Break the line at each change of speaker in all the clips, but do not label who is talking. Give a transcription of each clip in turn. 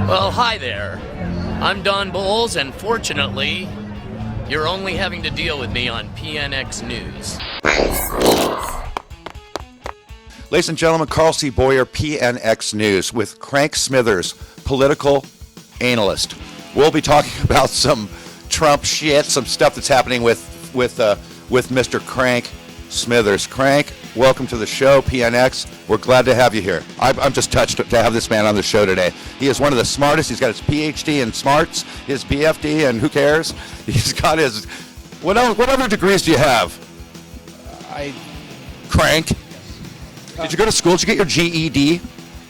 Well, hi there. I'm Don Bowles, and fortunately, you're only having to deal with me on PNX News.
Ladies and gentlemen, Karl C. Boyer, PNX News, with Crank Smithers, political analyst. We'll be talking about some Trump shit, some stuff that's happening with Mr. Crank Smithers. Crank, welcome to the show, PNX. We're glad to have you here. I'm just touched to have this man on the show today. He is one of the smartest. He's got his PhD in smarts, his BFD, and who cares? He's got his... What other degrees do you have? Crank. Did you go to school? Did you get your GED?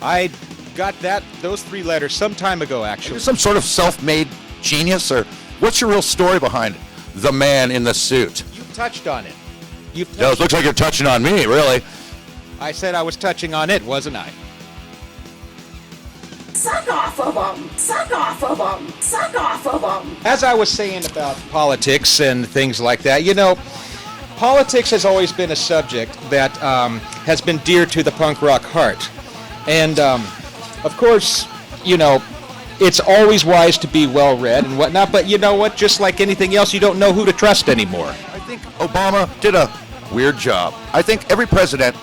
I got those 3 letters some time ago, actually.
Are you some sort of self-made genius, or what's your real story behind the man in the suit?
You touched on it.
It looks like you're touching on me, really.
I said I was touching on it, wasn't I?
Suck off of them! Suck off of them! Suck off of them!
As I was saying about politics and things like that, politics has always been a subject that has been dear to the punk rock heart. And, of course, it's always wise to be well-read and whatnot, but you know what? Just like anything else, you don't know who to trust anymore.
I think Obama did a weird job. I think every president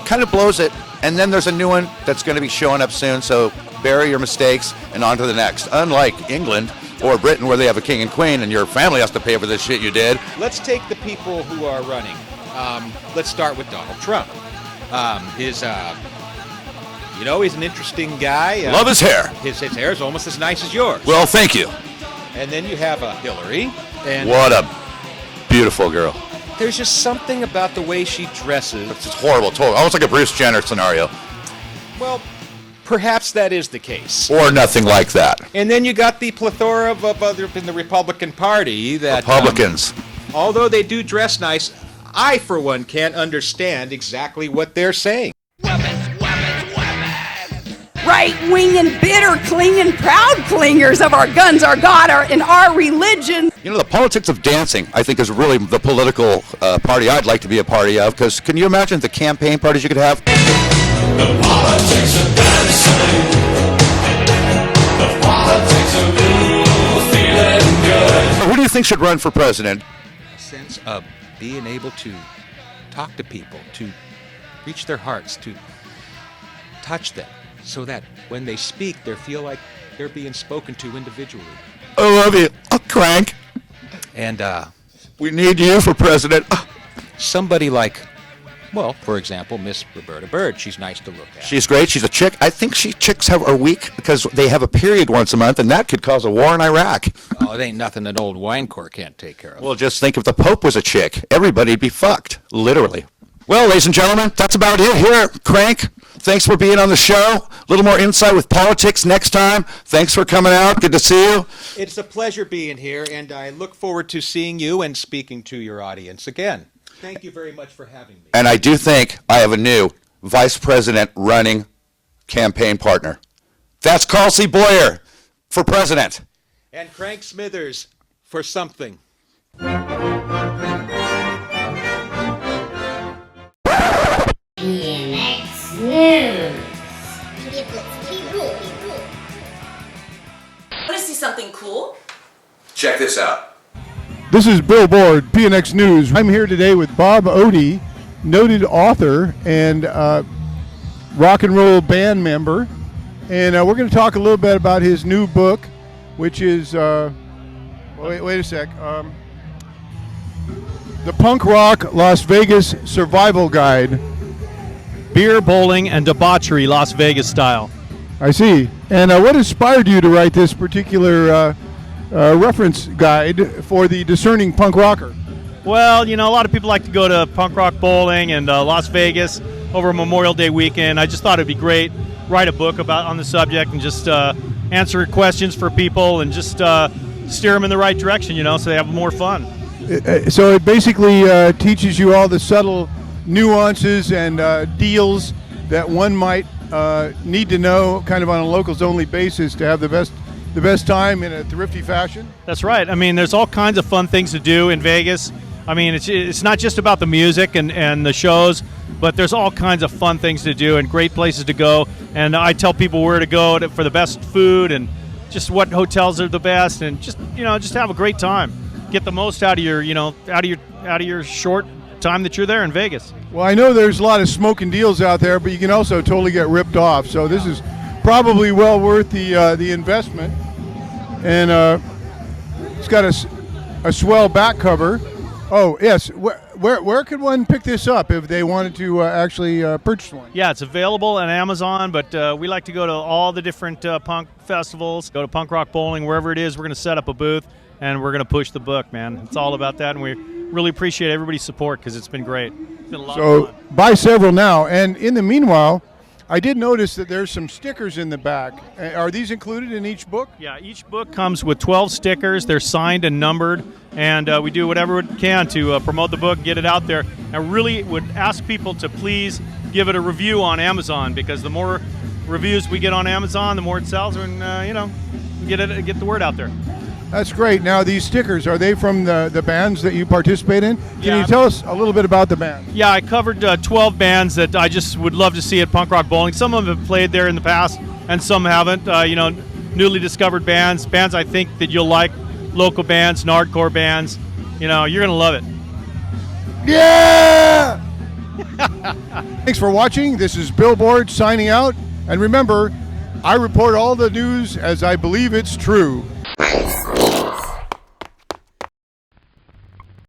kind of blows it, and then there's a new one that's going to be showing up soon, so bury your mistakes and on to the next. Unlike England or Britain, where they have a king and queen and your family has to pay for this shit you did.
Let's take the people who are running. Let's start with Donald Trump. He's an interesting guy.
Love his hair.
His hair is almost as nice as yours.
Well, thank you.
And then you have Hillary. And
what a beautiful girl.
There's just something about the way she dresses.
It's just horrible. Almost like a Bruce Jenner scenario.
Well, perhaps that is the case.
Or nothing like that.
And then you got the plethora of other in the Republican Party that...
Republicans.
Although they do dress nice, I, for one, can't understand exactly what they're saying.
Right-wing and bitter, clinging, proud clingers of our guns, our God, and our religion.
The politics of dancing, I think, is really the political party I'd like to be a party of, because can you imagine the campaign parties you could have?
The politics of dancing. The politics of feeling good.
Who do you think should run for president?
A sense of being able to talk to people, to reach their hearts, to touch them, so that when they speak, they feel like they're being spoken to individually.
I love you. Crank.
And
we need you for president.
Somebody like, well, for example, Miss Roberta Byrd. She's nice to look at.
She's great. She's a chick. I think chicks are weak because they have a period once a month, and that could cause a war in Iraq.
Oh, it ain't nothing an old wine cork can't take care of.
Well, just think if the Pope was a chick, everybody'd be fucked, literally. Well, ladies and gentlemen, that's about it here. Crank, thanks for being on the show. A little more insight with politics next time. Thanks for coming out. Good to see you.
It's a pleasure being here, and I look forward to seeing you and speaking to your audience again. Thank you very much for having me.
And I do think I have a new vice president running campaign partner. That's Karl C. Boyer for president.
And Crank Smithers for something.
PNX News.
Want to see something cool?
Check this out.
This is Billboard, PNX News. I'm here today with Bob Odie, noted author and rock and roll band member. And we're going to talk a little bit about his new book, which is, wait a sec. The Punk Rock Las Vegas Survival Guide.
Beer, bowling, and debauchery, Las Vegas style.
I see. And what inspired you to write this particular reference guide for the discerning punk rocker?
Well, a lot of people like to go to punk rock bowling and Las Vegas over Memorial Day weekend. I just thought it'd be great, write a book on the subject and just answer questions for people and just steer them in the right direction, so they have more fun.
So it basically teaches you all the subtle nuances and deals that one might need to know kind of on a locals only basis to have the best time in a thrifty fashion.
That's right. I mean, there's all kinds of fun things to do in Vegas. I mean, it's not just about the music and the shows, but there's all kinds of fun things to do and great places to go. And I tell people where to go for the best food and just what hotels are the best, and just have a great time. Get the most out of your short time that you're there in Vegas.
Well, I know there's a lot of smoking deals out there, but you can also totally get ripped off. So this is probably well worth the investment. And it's got a swell back cover. Oh yes, where could one pick this up if they wanted to actually purchase one?
Yeah, it's available on Amazon, but we like to go to all the different punk festivals. Go to Punk Rock Bowling, wherever it is. We're going to set up a booth, and we're going to push the book, man. It's all about that, and we really appreciate everybody's support because it's been great. It's been a lot of fun.
So buy several now, and in the meanwhile, I did notice that there's some stickers in the back. Are these included in each book?
Yeah, each book comes with 12 stickers. They're signed and numbered, and we do whatever we can to promote the book, get it out there. I really would ask people to please give it a review on Amazon, because the more reviews we get on Amazon, the more it sells, and get the word out there.
That's great. Now, these stickers, are they from the bands that you participate in? Can
Yeah.
you tell us a little bit about the band?
Yeah, I covered 12 bands that I just would love to see at Punk Rock Bowling. Some of them have played there in the past, and some haven't. Newly discovered bands I think that you'll like, local bands, nardcore bands. You're going to love it.
Yeah! Thanks for watching. This is Billboard signing out. And remember, I report all the news as I believe it's true.